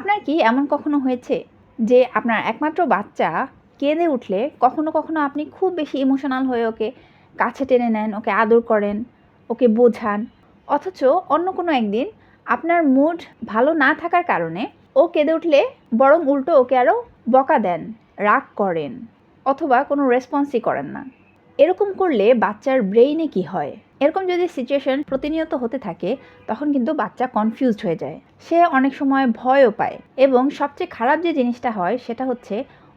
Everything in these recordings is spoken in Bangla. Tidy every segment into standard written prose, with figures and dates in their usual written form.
আপনার কি এমন কখনো হয়েছে যে আপনার একমাত্র বাচ্চা কেঁদে উঠলে কখনো কখনো আপনি খুব বেশি ইমোশনাল হয়ে ওকে কাছে টেনে নেন, ওকে আদর করেন, ওকে বোঝান, অথচ অন্য কোনো একদিন আপনার মুড ভালো না থাকার কারণে ও কেঁদে উঠলে বরং উল্টো ওকে আরও বকা দেন, রাগ করেন, অথবা কোনো রেসপন্সই করেন না? এরকম করলে বাচ্চার ব্রেইনে কি হয়? এরকম যদি সিচুয়েশন প্রতিনিয়ত হতে থাকে তখন কিন্তু বাচ্চা কনফিউজড হয়ে যায়, সে অনেক সময় ভয়ও পায়, এবং সবচেয়ে খারাপ যে জিনিসটা হয় সেটা হচ্ছে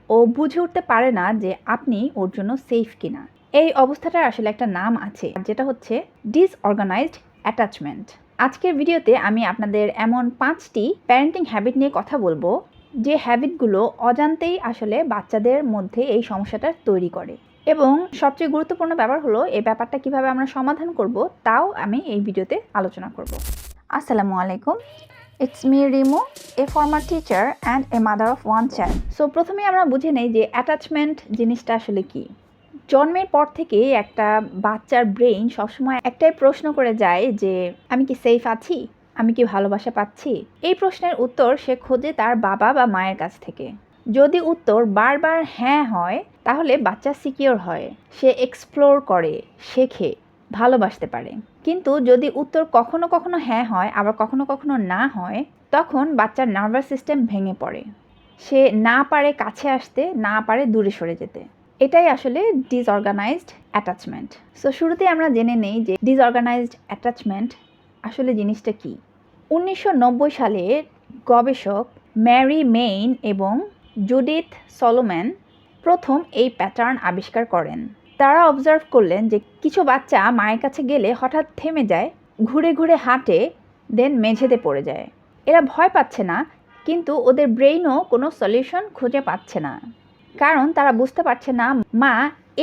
ও বুঝে উঠতে পারে না যে আপনি ওর জন্য সেফ কিনা। এই অবস্থাটার আসলে একটা নাম আছে, যেটা হচ্ছে ডিসঅর্গানাইজড অ্যাটাচমেন্ট। আজকের ভিডিওতে আমি আপনাদের এমন 5টি প্যারেন্টিং হ্যাবিট নিয়ে কথা বলবো যে হ্যাবিটগুলো অজান্তেই আসলে বাচ্চাদের মধ্যে এই সমস্যাটা তৈরি করে, এবং সবচেয়ে গুরুত্বপূর্ণ ব্যাপার হলো এই ব্যাপারটা কিভাবে আমরা সমাধান করব তাও আমি এই ভিডিওতে আলোচনা করব। আসসালামু আলাইকুম, it's me Rimu, A former teacher and a mother of one child. So প্রথমে আমরা বুঝে নেই যে অ্যাটাচমেন্ট জিনিসটা আসলে কি। জন্মের পর থেকে একটা বাচ্চার ব্রেইন সবসময় একটাই প্রশ্ন করে যায় যে আমি কি সেফ আছি, আমি কি ভালোবাসা পাচ্ছি। এই প্রশ্নের উত্তর সে খোঁজে তার বাবা বা মায়ের কাছ থেকে। যদি উত্তর বারবার হ্যাঁ হয় তাহলে বাচ্চা সিকিওর হয়, সে এক্সপ্লোর করে, শেখে, ভালোবাসতে পারে। কিন্তু যদি উত্তর কখনো কখনো হ্যাঁ হয় আবার কখনো কখনো না হয়, তখন বাচ্চার নার্ভাস সিস্টেম ভেঙে পড়ে, সে না পারে কাছে আসতে, না পারে দূরে সরে যেতে। এটাই আসলে ডিসঅর্গানাইজড অ্যাটাচমেন্ট। সো শুরুতেই আমরা জেনে নেই যে ডিসঅর্গানাইজড অ্যাটাচমেন্ট আসলে জিনিসটা কি। 1990 সালে গবেষক ম্যারি মেইন এবং জুডিথ সলোম্যান প্রথম এই প্যাটার্ন আবিষ্কার করেন। তারা অবজার্ভ করলেন যে কিছু বাচ্চা মায়ের কাছে গেলে হঠাৎ থেমে যায়, ঘুরে ঘুরে হাঁটে, দেন মেঝেতে পড়ে যায়। এরা ভয় পাচ্ছে না, কিন্তু ওদের ব্রেইনও কোনো সলিউশন খুঁজে পাচ্ছে না, কারণ তারা বুঝতে পারছে না মা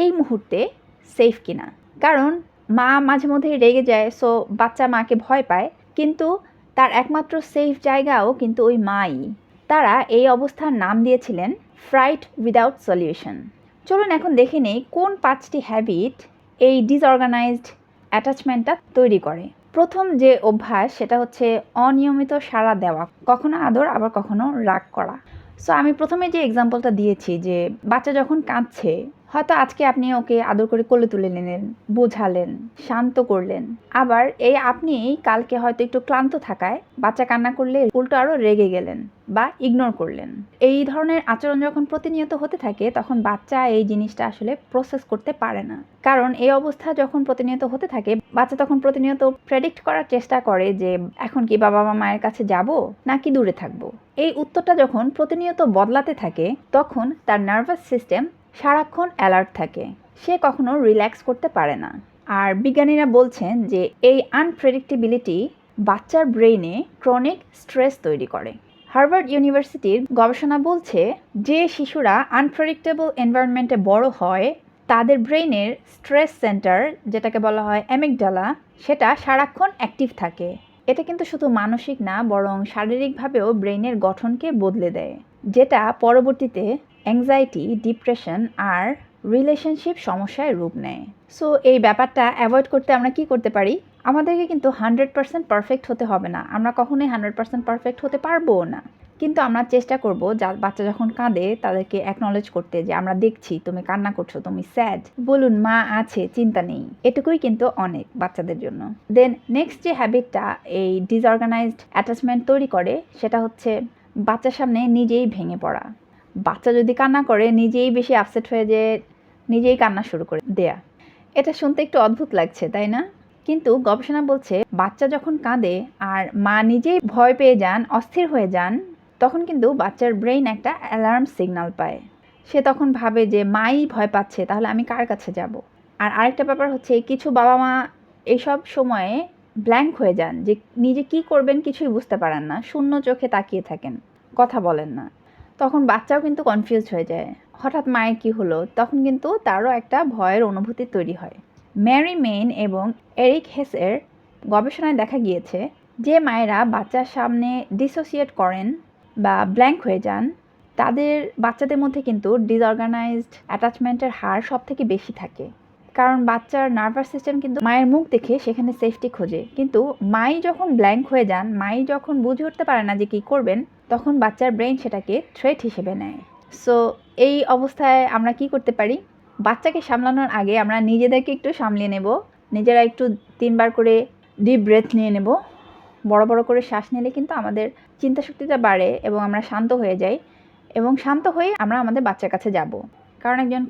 এই মুহূর্তে সেফ কিনা। কারণ মা মাঝে মধ্যেই রেগে যায়, সো বাচ্চা মাকে ভয় পায়, কিন্তু তার একমাত্র সেফ জায়গাও কিন্তু ওই মাই। তারা এই অবস্থার নাম দিয়েছিলেন ফ্রাইট উইদাউট সলিউশন। চলুন এখন দেখে নেই কোন 5টি হ্যাবিট এই ডিসঅর্গানাইজড অ্যাটাচমেন্টটা তৈরি করে। প্রথম যে অভ্যাস সেটা হচ্ছে অনিয়মিত সাড়া দেওয়া, কখনো আদর আবার কখনো রাগ করা। সো আমি প্রথমে যে এক্সাম্পলটা দিয়েছি যে বাচ্চা যখন কাঁদছে, হয়তো আজকে আপনি ওকে আদর করে কোলে তুলে নিলেন, বোঝালেন, শান্ত করলেন, আবার এই আপনি কালকে হয়তো একটু ক্লান্ত থাকায় বাচ্চা কান্না করলে উল্টো আরও রেগে গেলেন বা ইগনোর করলেন। এই ধরনের আচরণ যখন প্রতিনিয়ত হতে থাকে তখন বাচ্চা এই জিনিসটা আসলে প্রসেস করতে পারে না, কারণ এই অবস্থা যখন প্রতিনিয়ত হতে থাকে বাচ্চা তখন প্রতিনিয়ত প্রেডিক্ট করার চেষ্টা করে যে এখন কি বাবা মা মায়ের কাছে যাব নাকি দূরে থাকবো। এই উত্তরটা যখন প্রতিনিয়ত বদলাতে থাকে তখন তার নার্ভাস সিস্টেম সারাক্ষণ অ্যালার্ট থাকে, সে কখনো রিল্যাক্স করতে পারে না। আর বিজ্ঞানীরা বলছেন যে এই আনপ্রেডিক্টেবিলিটি বাচ্চার ব্রেইনে ক্রনিক স্ট্রেস তৈরি করে। হার্ভার্ড ইউনিভার্সিটির গবেষণা বলছে যে শিশুরা আনপ্রেডিক্টেবল এনভায়রনমেন্টে বড় হয় তাদের ব্রেইনের স্ট্রেস সেন্টার, যেটাকে বলা হয় অ্যামিগডালা, সেটা সারাক্ষণ অ্যাক্টিভ থাকে। এটা কিন্তু শুধু মানসিক না, বরং শারীরিকভাবেও ব্রেইনের গঠনকে বদলে দেয়, যেটা পরবর্তীতে অ্যাংজাইটি, ডিপ্রেশন আর রিলেশনশিপ সমস্যায় রূপ নেয়। সো এই ব্যাপারটা অ্যাভয়েড করতে আমরা কি করতে পারি? আমাদেরকে কিন্তু 100% পারফেক্ট হতে হবে না, আমরা কখনোই 100% পারফেক্ট হতে পারবো না, কিন্তু আমরা চেষ্টা করব বাচ্চা যখন কাঁদে তাদেরকে অ্যাকনলেজ করতে যে আমরা দেখছি তুমি কান্না করছো, তুমি স্যাড, বলুন মা আছে, চিন্তা নেই। এটুকুই কিন্তু অনেক বাচ্চাদের জন্য। দেন নেক্সট যে হ্যাবিটটা এই ডিসঅর্গানাইজড অ্যাটাচমেন্ট তৈরি করে সেটা হচ্ছে বাচ্চার সামনে নিজেই ভেঙে পড়া। বাচ্চা যদি কান্না করে নিজেই বেশি আপসেট হয়ে যে নিজেই কান্না শুরু করে দেয়া। এটা শুনতে একটু অদ্ভুত লাগছে, তাই না? কিন্তু গবেষণা বলছে বাচ্চা যখন কাঁদে আর মা নিজেই ভয় পেয়ে যান, অস্থির হয়ে যান, তখন কিন্তু বাচ্চার ব্রেইন একটা অ্যালার্ম সিগন্যাল পায়। সে তখন ভাবে যে মাই ভয় পাচ্ছে, তাহলে আমি কার কাছে যাব। আর আরেকটা ব্যাপার হচ্ছে কিছু বাবা মা এইসব সময়ে ব্ল্যাঙ্ক হয়ে যান, যে নিজে কি করবেন কিছুই বুঝতে পারেন না, শূন্য চোখে তাকিয়ে থাকেন, কথা বলেন না। তখন বাচ্চাও কিন্তু কনফিউজ হয়ে যায়, হঠাৎ মায়ের কি হলো, তখন কিন্তু তারও একটা ভয়ের অনুভূতি তৈরি হয়। ম্যারি মেইন এবং এরিক হেসের গবেষণায় দেখা গিয়েছে যে মায়েরা বাচ্চার সামনে ডিসোসিয়েট করেন বা ব্ল্যাঙ্ক হয়ে যান তাদের বাচ্চাদের মধ্যে কিন্তু ডিসঅর্গানাইজড অ্যাটাচমেন্টের হার সব থেকে বেশি থাকে, কারণ বাচ্চার নার্ভাস সিস্টেম কিন্তু মায়ের মুখ দেখে সেখানে সেফটি খোঁজে। কিন্তু মাই যখন ব্ল্যাঙ্ক হয়ে যান, মাই যখন বুঝে উঠতে পারে না যে কী করবেন, তখন বাচ্চার ব্রেন সেটাকে থ্রেট হিসেবে নেয়। সো এই অবস্থায় আমরা কি করতে পারি? বাচ্চাকে সামলানোর আগে আমরা নিজেদেরকে একটু সামলিয়ে নেব। নিজেরা একটু 3 বার করে ডিপ ব্রেথ নিয়ে নেব। বড় বড় করে শ্বাস নিলে কিন্তু আমাদের চিন্তাশক্তিটা বাড়ে এবং আমরা শান্ত হয়ে যাই, এবং শান্ত হয়ে আমরা আমাদের বাচ্চার কাছে যাব। কারণ একজন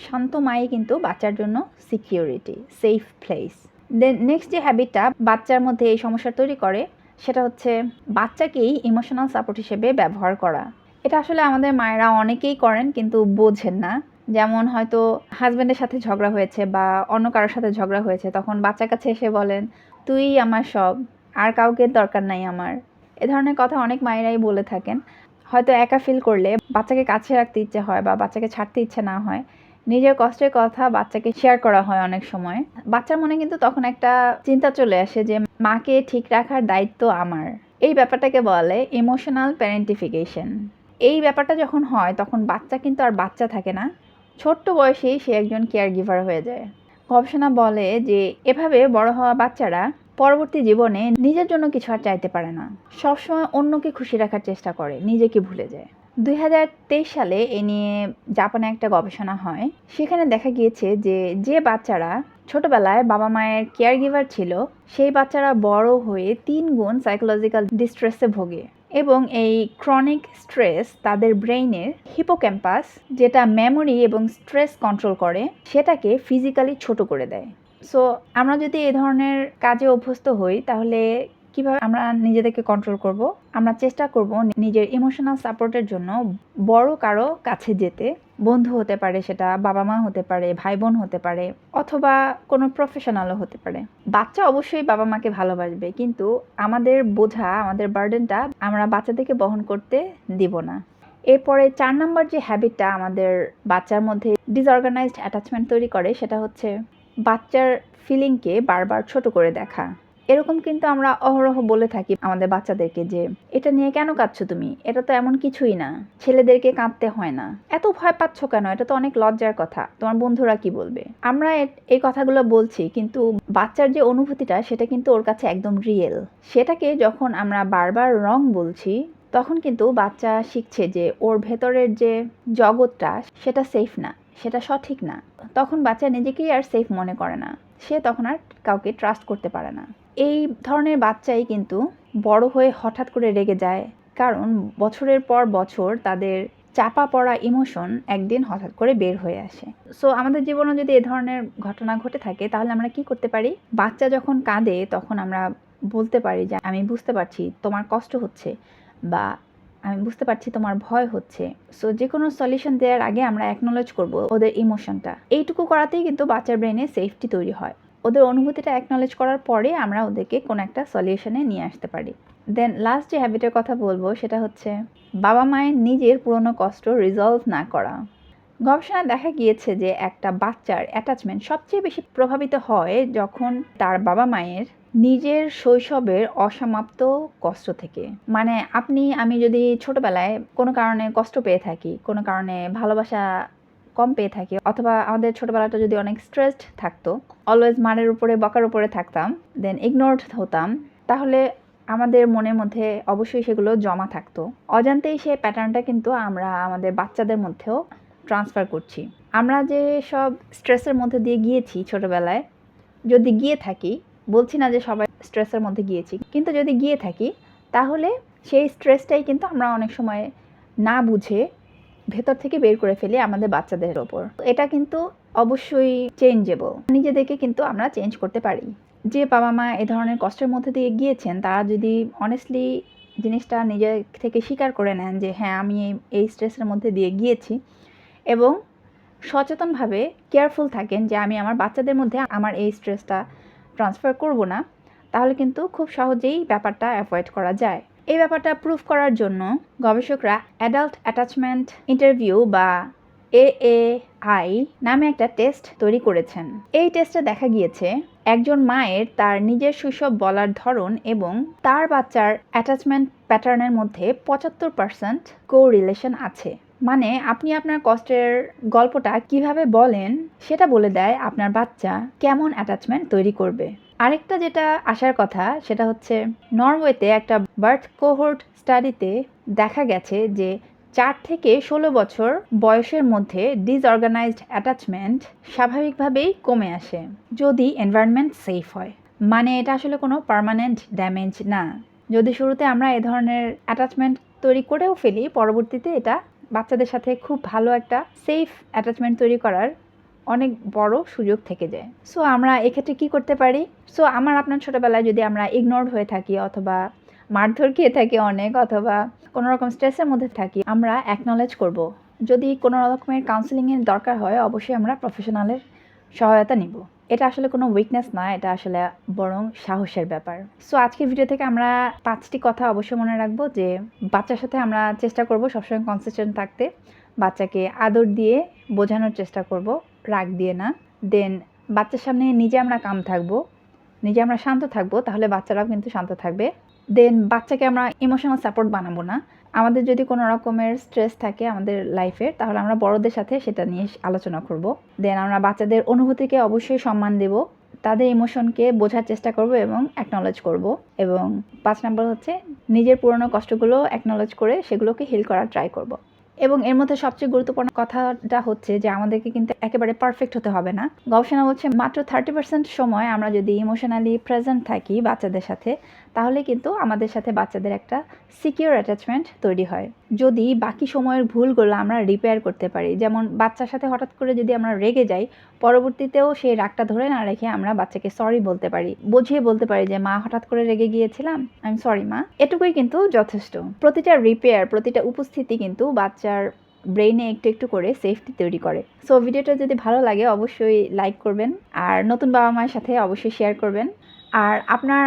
শান্ত মাই কিন্তু বাচ্চার জন্য security, safe place. Then next যে হ্যাবিটটা বাচ্চার মধ্যে এই সমস্যা তৈরি করে সেটা হচ্ছে বাচ্চাকেই ইমোশনাল সাপোর্ট হিসেবে ব্যবহার করা। এটা আসলে আমাদের মায়েরা অনেকেই করেন কিন্তু বোঝেন না। যেমন হয়তো হাজব্যান্ডের সাথে ঝগড়া হয়েছে বা অন্য কারোর সাথে ঝগড়া হয়েছে, তখন বাচ্চার কাছে এসে বলেন, তুই আমার সব, আর কাউকে দরকার নাই আমার। এ ধরনের কথা অনেক মায়েরাই বলে থাকেন। হয়তো একা ফিল করলে বাচ্চাকে কাছে রাখতে ইচ্ছে হয় বা বাচ্চাকে ছাড়তে ইচ্ছে না হয়, নিজের কষ্টের কথা বাচ্চাকে শেয়ার করা হয় অনেক সময়। বাচ্চার মনে কিন্তু তখন একটা চিন্তা চলে আসে যে মাকে ঠিক রাখার দায়িত্ব আমার। এই ব্যাপারটাকে বলে ইমোশনাল প্যারেন্টিফিকেশন। এই ব্যাপারটা যখন হয় তখন বাচ্চা কিন্তু আর বাচ্চা থাকে না, ছোট্ট বয়সেই সে একজন কেয়ার গিভার হয়ে যায়। গবেষণা বলে যে এভাবে বড় হওয়া বাচ্চারা পরবর্তী জীবনে নিজের জন্য কিছু আর চাইতে পারে না, সবসময় অন্যকে খুশি রাখার চেষ্টা করে, নিজেকে ভুলে যায়। 2023 সালে এ নিয়ে জাপানে একটা গবেষণা হয়। সেখানে দেখা গিয়েছে যে যে বাচ্চারা ছোটবেলায় বাবা মায়ের কেয়ার গিভার ছিল, সেই বাচ্চারা বড় হয়ে 3 গুণ সাইকোলজিক্যাল ডিস্ট্রেসে ভোগে, এবং এই ক্রনিক স্ট্রেস তাদের ব্রেইনের হিপোক্যাম্পাস, যেটা মেমোরি এবং স্ট্রেস কন্ট্রোল করে, সেটাকে ফিজিক্যালি ছোট করে দেয়। সো আমরা যদি এই ধরনের কাজে অভ্যস্ত হই তাহলে কিভাবে আমরা নিজেদেরকে কন্ট্রোল করব? আমরা চেষ্টা করব নিজের ইমোশনাল সাপোর্টের জন্য বড় কারো কাছে যেতে। বন্ধু হতে পারে, সেটা বাবা মা হতে পারে, ভাই বোন হতে পারে, অথবা কোনো প্রফেশনালও হতে পারে। বাচ্চা অবশ্যই বাবা মাকে ভালোবাসবে, কিন্তু আমাদের বোঝা, আমাদের বার্ডেনটা আমরা বাচ্চাদেরকে বহন করতে দিব না। এরপরে 4 নাম্বার যে হ্যাবিটটা আমাদের বাচ্চার মধ্যে ডিসঅর্গানাইজড অ্যাটাচমেন্ট তৈরি করে সেটা হচ্ছে বাচ্চার ফিলিংকে বারবার ছোট করে দেখা। এরকম কিন্তু আমরা অহরহ বলে থাকি আমাদের বাচ্চাদেরকে যে এটা নিয়ে কেন কাঁদছো তুমি, এটা তো এমন কিছুই না, ছেলেদেরকে কাঁদতে হয় না, এত ভয় পাচ্ছ কেন, এটা তো অনেক লজ্জার কথা, তোমার বন্ধুরা কি বলবে। আমরা এই কথাগুলো বলছি, কিন্তু বাচ্চার যে অনুভূতিটা সেটা কিন্তু ওর কাছে একদম রিয়েল। সেটাকে যখন আমরা বারবার রং বলছি তখন কিন্তু বাচ্চা শিখছে যে ওর ভেতরের যে জগৎটা সেটা সেফ না, সেটা সঠিক না। তখন বাচ্চা নিজেকেই আর সেফ মনে করে না, সে তখন আর কাউকে ট্রাস্ট করতে পারে না। এই ধরনের বাচ্চাই কিন্তু বড় হয়ে হঠাৎ করে রেগে যায়, কারণ বছরের পর বছর তাদের চাপা পড়া ইমোশন একদিন হঠাৎ করে বের হয়ে আসে। সো আমাদের জীবনে যদি এ ধরনের ঘটনা ঘটে থাকে তাহলে আমরা কি করতে পারি? বাচ্চা যখন কাঁদে তখন আমরা বলতে পারি যে আমি বুঝতে পারছি তোমার কষ্ট হচ্ছে, বা আমি বুঝতে পারছি তোমার ভয় হচ্ছে। সো যে কোনো সলিউশন দেওয়ার আগে আমরা অ্যাকনোলেজ করব ওদের ইমোশনটা। এইটুকু করাতেই কিন্তু বাচ্চার ব্রেনে সেফটি তৈরি হয়। ওদের অনুভূতিটা অ্যাকনোলেজ করার পরে আমরা ওদেরকে কোনো একটা সলিউশনে নিয়ে আসতে পারি। দেন লাস্ট যে হ্যাবিটের কথা বলবো সেটা হচ্ছে বাবা মায়ের নিজের পুরনো কষ্ট রিজলভ না করা। গবেষণায় দেখা গিয়েছে যে একটা বাচ্চার অ্যাটাচমেন্ট সবচেয়ে বেশি প্রভাবিত হয় যখন তার বাবা মায়ের নিজের শৈশবের অসমাপ্ত কষ্ট থেকে। মানে আমি যদি ছোটবেলায় কোনো কারণে কষ্ট পেয়ে থাকি, কোনো কারণে ভালোবাসা কম পেয়ে থাকি, অথবা আমাদের ছোটবেলাটা যদি অনেক স্ট্রেসড থাকতো, অলওয়েজ মারের উপরে বকার উপরে থাকতাম, দেন ইগনোরড হতাম, তাহলে আমাদের মনের মধ্যে অবশ্যই সেগুলো জমা থাকতো। অজান্তেই সেই প্যাটার্নটা কিন্তু আমরা আমাদের বাচ্চাদের মধ্যেও ট্রান্সফার করছি। আমরা যে সব স্ট্রেসের মধ্যে দিয়ে গিয়েছি ছোটবেলায়, যদি গিয়ে থাকি, বলছি না যে সবাই স্ট্রেসের মধ্যে গিয়েছি, কিন্তু যদি গিয়ে থাকি তাহলে সেই স্ট্রেসটাই কিন্তু আমরা অনেক সময় না বুঝে ভেতর থেকে বের করে ফেলি আমাদের বাচ্চাদের ওপর। এটা কিন্তু অবশ্যই চেঞ্জেবল, নিজেদেরকে কিন্তু আমরা চেঞ্জ করতে পারি। যে বাবা মা এ ধরনের কষ্টের মধ্যে দিয়ে গিয়েছেন তারা যদি অনেস্টলি জিনিসটা নিজে থেকে স্বীকার করে নেন যে হ্যাঁ আমি এই স্ট্রেসের মধ্যে দিয়ে গিয়েছি, এবং সচেতনভাবে কেয়ারফুল থাকেন যে আমি আমার বাচ্চাদের মধ্যে আমার এই স্ট্রেসটা ট্রান্সফার করব না, তাহলে কিন্তু খুব সহজেই ব্যাপারটা অ্যাভয়েড করা যায়। এই ব্যাপারটা প্রুফ করার জন্য গবেষকরা অ্যাডাল্ট অ্যাটাচমেন্ট ইন্টারভিউ বা AAI নামে একটা টেস্ট তৈরি করেছেন। এই টেস্টে দেখা গিয়েছে একজন মায়ের তার নিজের শৈশব বলার ধরন এবং তার বাচ্চার অ্যাটাচমেন্ট প্যাটার্নের মধ্যে 75% কোরিলেশন আছে। মানে আপনি আপনার কষ্টের গল্পটা কিভাবে বলেন সেটা বলে দেয় আপনার বাচ্চা কেমন অ্যাটাচমেন্ট তৈরি করবে। আরেকটা যেটা আসার কথা সেটা হচ্ছে নরওয়েতে একটা বার্থ কোহোর্ট স্টাডিতে দেখা গেছে যে 4 থেকে 16 বছর বয়সের মধ্যে ডিসঅর্গানাইজড অ্যাটাচমেন্ট স্বাভাবিকভাবেই কমে আসে যদি এনভায়রনমেন্ট সেফ হয়। মানে এটা আসলে কোনো পার্মানেন্ট ড্যামেজ না। যদি শুরুতে আমরা এ ধরনের অ্যাটাচমেন্ট তৈরি করেও ফেলি, পরবর্তীতে এটা বাচ্চাদের সাথে খুব ভালো একটা সেফ অ্যাটাচমেন্ট তৈরি করার অনেক বড় সুযোগ থেকে যায়। সো আমরা এক্ষেত্রে কি করতে পারি? সো আপনার ছোটোবেলায় যদি আমরা ইগনোরড হয়ে থাকি অথবা মারধর খেয়ে থাকি অনেক, অথবা কোনো রকম স্ট্রেসের মধ্যে থাকি, আমরা অ্যাকনলেজ করব। যদি কোনো রকমের কাউন্সেলিংয়ের দরকার হয়, অবশ্যই আমরা প্রফেশনালের সহায়তা নিব। এটা আসলে কোনো উইকনেস না, এটা আসলে বরং সাহসের ব্যাপার। সো আজকের ভিডিও থেকে আমরা 5টি কথা অবশ্যই মনে রাখবো যে বাচ্চার সাথে আমরা চেষ্টা করব সবসময় কনসিস্টেন্ট থাকতে, বাচ্চাকে আদর দিয়ে বোঝানোর চেষ্টা করব, রাগ দিয়ে না। দেন বাচ্চার সামনে নিজে আমরা কাম থাকবো, নিজে আমরা শান্ত থাকবো, তাহলে বাচ্চারাও কিন্তু শান্ত থাকবে। দেন বাচ্চাকে আমরা ইমোশনাল সাপোর্ট বানাবো না। আমাদের যদি কোনো রকমের স্ট্রেস থাকে আমাদের লাইফে, তাহলে আমরা বড়দের সাথে সেটা নিয়ে আলোচনা করব। দেন আমরা বাচ্চাদের অনুভূতিকে অবশ্যই সম্মান দেব, তাদের ইমোশনকে বোঝার চেষ্টা করব এবং অ্যাকনলেজ করব। এবং 5 নম্বর হচ্ছে নিজের পুরনো কষ্টগুলো অ্যাকনলেজ করে সেগুলোকে হিল করার ট্রাই করব। এবং এর মধ্যে সবচেয়ে গুরুত্বপূর্ণ কথাটা হচ্ছে যে আমাদেরকে কিন্তু একেবারে পারফেক্ট হতে হবে না। গবেষণা বলছে মাত্র 30% সময় আমরা যদি ইমোশনালি প্রেজেন্ট থাকি বাচ্চাদের সাথে, তাহলে কিন্তু আমাদের সাথে বাচ্চাদের একটা সিকিউর অ্যাটাচমেন্ট তৈরি হয়। যদি বাকি সময়ের ভুলগুলো আমরা রিপেয়ার করতে পারি, যেমন বাচ্চার সাথে হঠাৎ করে যদি আমরা রেগে যাই, পরবর্তীতেও সেই রাগটা ধরে না রেখে আমরা বাচ্চাকে সরি বলতে পারি, বুঝিয়ে বলতে পারি যে মা হঠাৎ করে রেগে গিয়েছিলাম, আই এম সরি মা। এটুকুই কিন্তু যথেষ্ট। প্রতিটা রিপেয়ার, প্রতিটা উপস্থিতি কিন্তু বাচ্চার ব্রেইনে একটু একটু করে সেফটি তৈরি করে। সো ভিডিওটা যদি ভালো লাগে অবশ্যই লাইক করবেন, আর নতুন বাবা মায়ের সাথে অবশ্যই শেয়ার করবেন। আর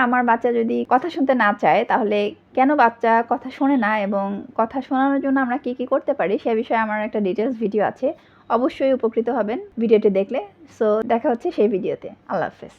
আমার বাচ্চা যদি কথা শুনতে না চায়, তাহলে কেন বাচ্চা কথা শোনে না এবং কথা শোনানোর জন্য আমরা কী কী করতে পারি সে বিষয়ে আমার একটা ডিটেলস ভিডিও আছে, অবশ্যই উপকৃত হবেন ভিডিওটি দেখলে। সো দেখা হচ্ছে সেই ভিডিওতে। আল্লাহ হাফেজ।